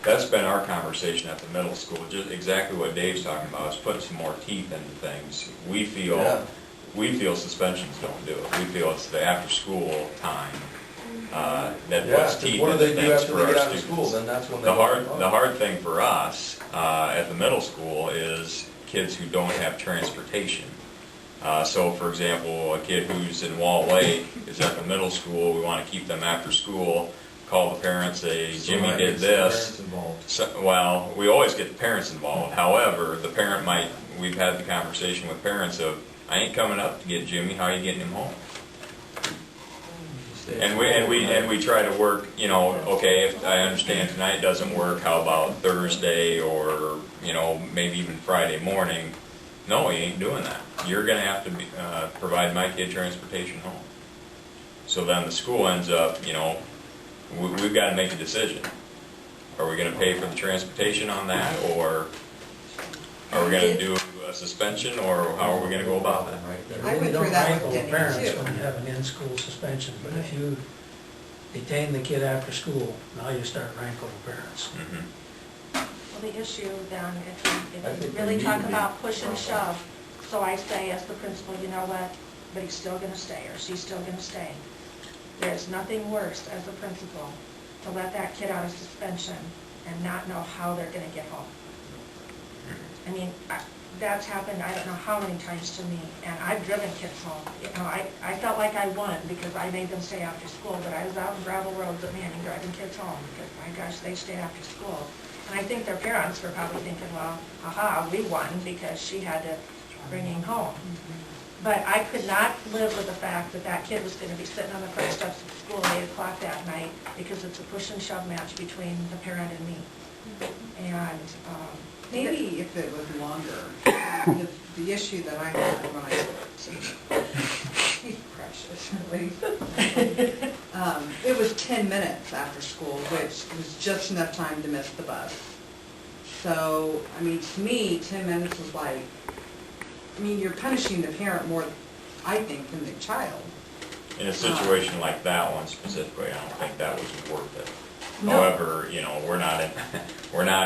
That's been our conversation at the middle school, just exactly what Dave's talking about, is putting some more teeth into things. We feel suspensions don't do it. We feel it's the after-school time that puts teeth into things for our students. School, then that's when the hard thing for us at the middle school is kids who don't have transportation. So, for example, a kid who's in Wall Lake is at the middle school. We want to keep them after school. Call the parents, say, Jimmy did this. So, well, we always get the parents involved. However, the parent might, we've had the conversation with parents of, I ain't coming up to get Jimmy, how are you getting him home? And we try to work, you know, okay, if I understand tonight doesn't work, how about Thursday or, you know, maybe even Friday morning? No, you ain't doing that. You're going to have to provide my kid transportation home. So then the school ends up, you know, we've got to make a decision. Are we going to pay for the transportation on that, or are we going to do a suspension, or how are we going to go about that? I went through that with Denny parents too. when you have an in-school suspension, but if you detain the kid after school, now you start rankling parents. Mm-hmm. Well, the issue then, if you really talk about push and shove, so I say as the principal, you know what, but he's still going to stay, or she's still going to stay. There's nothing worse as a principal to let that kid out of suspension and not know how they're going to get home. I mean, that's happened I don't know how many times to me, and I've driven kids home. You know, I felt like I won because I made them stay after school, but I was out in gravel roads at Manning driving kids home because, my gosh, they stayed after school. And I think their parents were probably thinking, well, aha, we won because she had to bring him home. But I could not live with the fact that that kid was going to be sitting on the front steps of school at 8 o'clock that night because it's a push and shove match between the parent and me. And Maybe if it was longer, the issue that I had when I he's precious, really. It was 10 minutes after school, which was just enough time to miss the bus. So, I mean, to me, 10 minutes was like, I mean, you're punishing the parent more, I think, than the child. In a situation like that one specifically, I don't think that was worth it. No. However, you know, we're not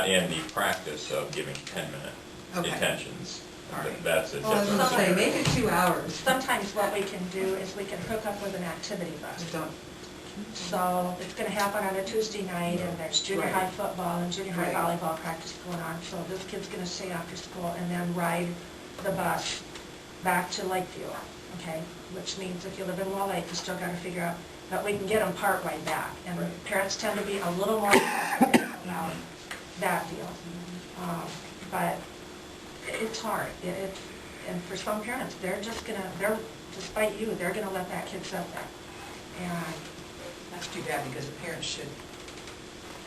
in the practice of giving 10-minute detentions. Right. That's a Well, I was different going to say, make it 2 hours. sometimes what we can do is we can hook up with an activity bus. Don't. So it's going to happen on a Tuesday night, and there's junior Right. high football and junior high Right. volleyball practice going on. So this kid's going to stay after school and then ride the bus back to Lakeview, okay? Which means if you live in Wall Lake, you still got to figure out that we can get them part way back. And parents tend to be a little more about that deal. But it's hard. And for some parents, they're just going to, despite you, they're going to let that kid sit there. And That's too bad, because the parents should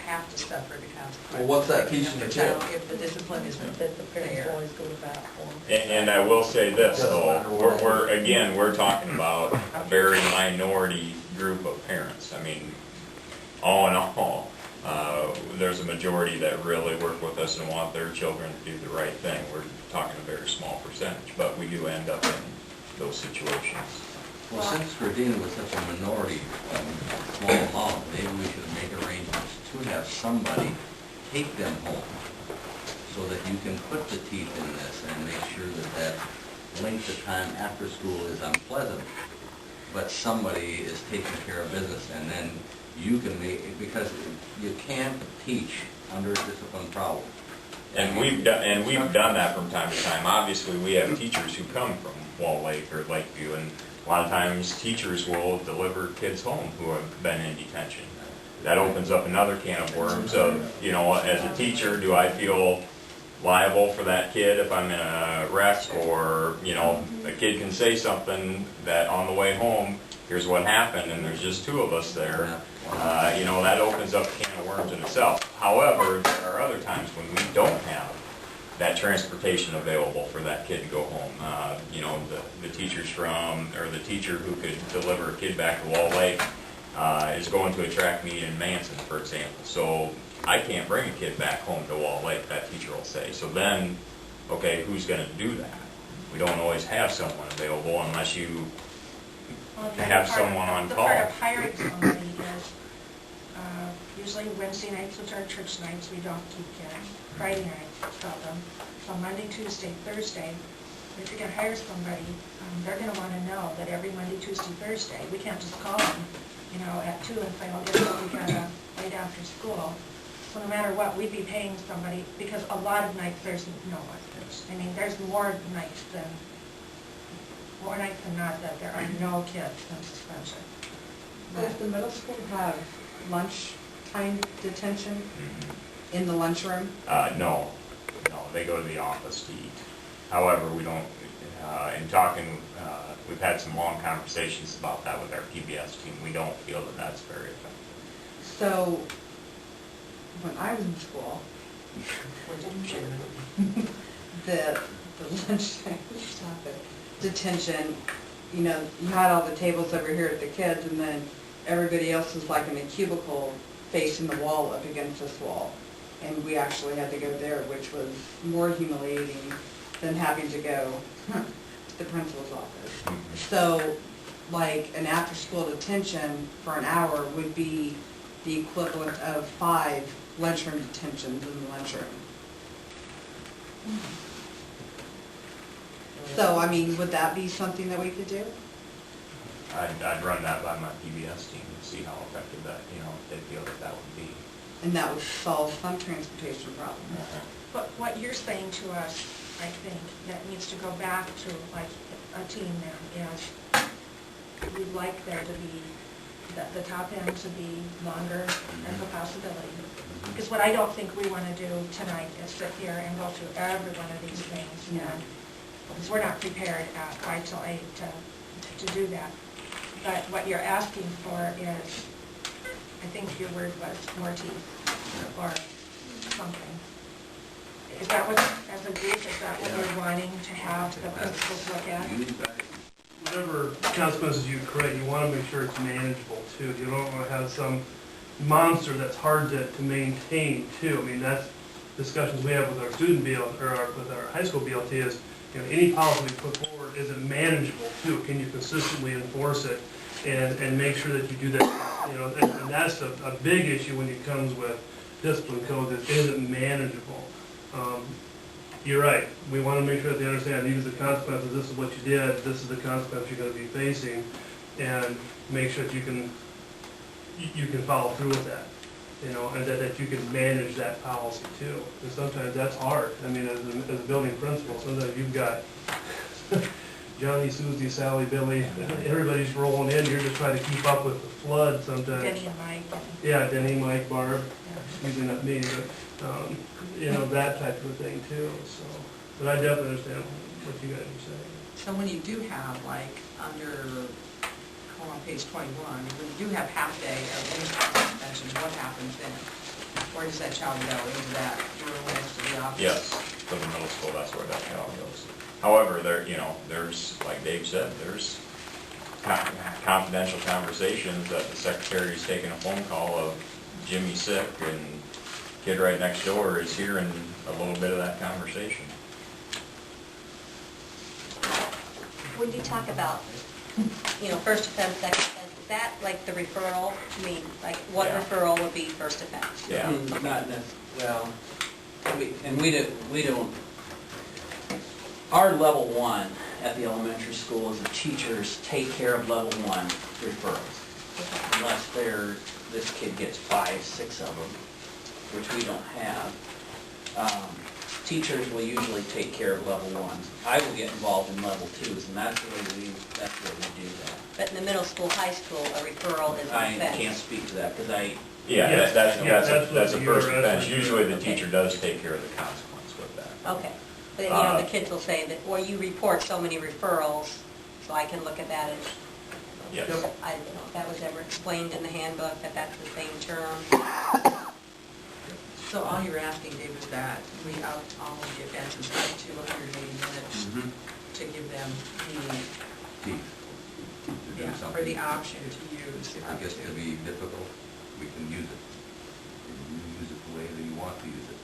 have to suffer the consequences. Well, what's that teaching the kid? If the discipline isn't That the parents there. always go to bat for them. And I will say this, though, we're talking about a very minority group of parents. I mean, all in all, there's a majority that really work with us and want their children to do the right thing. We're talking a very small percentage, but we do end up in those situations. Well, since we're dealing with such a minority, small amount, maybe we should make arrangements to have somebody take them home so that you can put the teeth in this and make sure that that length of time after school is unpleasant, but somebody is taking care of business, and then you can make, because you can't teach under a discipline problem. And we've done that from time to time. Obviously, we have teachers who come from Wall Lake or Lakeview, and a lot of times teachers will deliver kids home who have been in detention. That opens up another can of worms of, you know, as a teacher, do I feel liable for that kid if I'm in a wreck, or, you know, a kid can say something that on the way home, here's what happened, and there's just two of us there. You know, that opens up a can of worms in itself. However, there are other times when we don't have that transportation available for that kid to go home. You know, the teachers or the teacher who could deliver a kid back to Wall Lake is going to a track meet in Manson, for example. So I can't bring a kid back home to Wall Lake, that teacher will say. So then, okay, who's going to do that? We don't always have someone available unless you have someone on the call. part of hiring somebody is Usually Wednesday nights, which are church nights, we don't keep kids. Friday nights, seldom. So Monday, Tuesday, Thursday, if you're gonna hire somebody, they're gonna wanna know that every Monday, Tuesday, Thursday, we can't just call them, you know, at 2 and say, oh, guess what, we got a late after school. So no matter what, we'd be paying somebody, because a lot of nights there's no one. I mean, there's more nights than not that there are no kids in suspension. Does the middle school have lunchtime detention in the lunchroom? No, they go to the office to eat. However, we don't, in talking, we've had some long conversations about that with our PBS team. We don't feel that that's very effective. So, when I was in school, the lunchtime, stop it, detention, you know, you had all the tables over here at the kids, and then everybody else was like in a cubicle facing the wall up against this wall. And we actually had to go there, which was more humiliating than having to go to the principal's office. So, like, an after-school detention for an hour would be the equivalent of 5 lunchroom detentions in the lunchroom. So, I mean, would that be something that we could do? I'd run that by my PBS team and see how effective that, you know, if they feel that that would be. And that would solve some transportation problems. But what you're saying to us, I think, that needs to go back to like a team then, is we'd like there to be, the top end to be longer as a possibility. Because what I don't think we want to do tonight is sit here and go through every one of these things. And because we're not prepared at 5 till 8 to do that. But what you're asking for is, I think your word was more teeth or something. Is that what, as a group, is that what you're wanting to have the principals look at? Whatever consequences you create, you want to make sure it's manageable too. You don't want to have some monster that's hard to maintain too. I mean, that's discussions we have with our student BLT, or with our high school BLT is, you know, any policy we put forward, is it manageable too? Can you consistently enforce it and make sure that you do that? You know, and that's a big issue when it comes with discipline code, that isn't manageable. You're right. We want to make sure that they understand these are the consequences. This is what you did. This is the consequence you're going to be facing, and make sure that you can follow through with that. You know, and that you can manage that policy too. Because sometimes that's hard. I mean, as a building principal, sometimes you've got Johnny, Susie, Sally, Billy, everybody's rolling in. You're just trying to keep up with the flood sometimes. Denny and Mike. Yeah, Denny, Mike, Barb. Usually not me, but you know, that type of thing too. So, but I definitely understand what you guys are saying. So when you do have, like, under, on page 21, when you do have half day of any suspension, what happens then? Where does that child go? Into that room next to the office? Yes, for the middle school, that's where that child goes. However, there's, like Dave said, there's confidential conversations that the secretary's taking a phone call of Jimmy's sick and kid right next door is hearing a little bit of that conversation. When you talk about, you know, first offense, second offense, is that like the referral? I mean, like what referral would be first offense? Yeah. Not necessarily, well, we don't, our level 1 at the elementary school is the teachers take care of level 1 referrals. Unless this kid gets 5, 6 of them, which we don't have. Teachers will usually take care of level 1s. I will get involved in level 2s, and that's the way we do that. But in the middle school, high school, a referral is an I offense. can't speak to that, because I... Yeah, that's a what first you're offense. asking. Usually the teacher does take care of the consequence with that. Okay. But, you know, the kids will say that, well, you report so many referrals, so I can look at that as, Yes. I don't know if that was ever explained in the handbook, that that's the same term. So all you're asking, Dave, is that we out all of the offenses up to 180 minutes to give them or the option to use. I guess it'll be difficult. We can use it. You can use it the way that you want to use it.